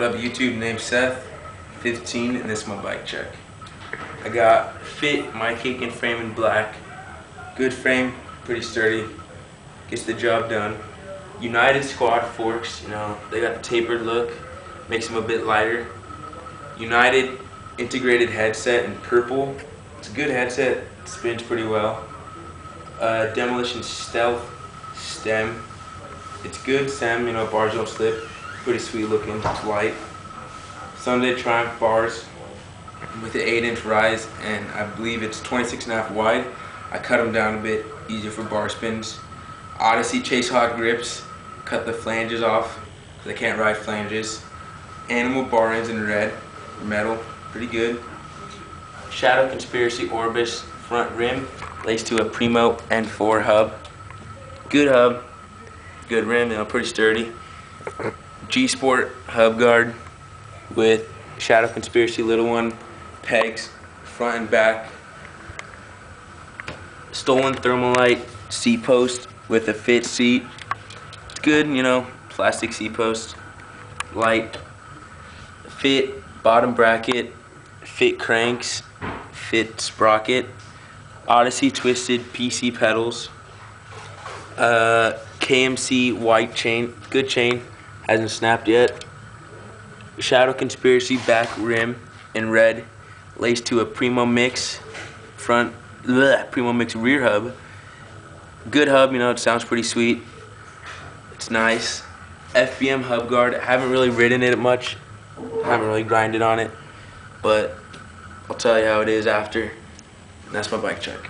What up YouTube, name's Seth, 15, and this is my bike check. I got Fit My Kicking frame in black. Good frame, pretty sturdy, gets the job done. United squad forks, they got the tapered look, makes them a bit lighter. United integrated headset in purple. It's a good headset, it spins pretty well. Demolition Stealth stem. It's good stem, bars don't slip. Pretty sweet looking, it's light. Sunday Triumph bars with an 8-inch rise, and I believe it's 26.5 wide. I cut them down a bit, easier for bar spins. Odyssey Chase Hot grips, cut the flanges off because I can't ride flanges. Animal bar ends in red, metal, pretty good. Shadow Conspiracy Orbis front rim, laced to a Primo N4 hub. Good hub, good rim, pretty sturdy. G-Sport hub guard with Shadow Conspiracy little one, pegs, front and back. Stolen Thermalite seat post with a Fit seat. It's good, plastic seat post, light. Fit bottom bracket, Fit cranks, Fit sprocket. Odyssey twisted PC pedals. KMC white chain, good chain, hasn't snapped yet. Shadow Conspiracy back rim in red, laced to a Primo Mix Primo Mix rear hub. Good hub, it sounds pretty sweet. It's nice. FBM hub guard, haven't really ridden it much, haven't really grinded on it, but I'll tell you how it is after. And that's my bike check.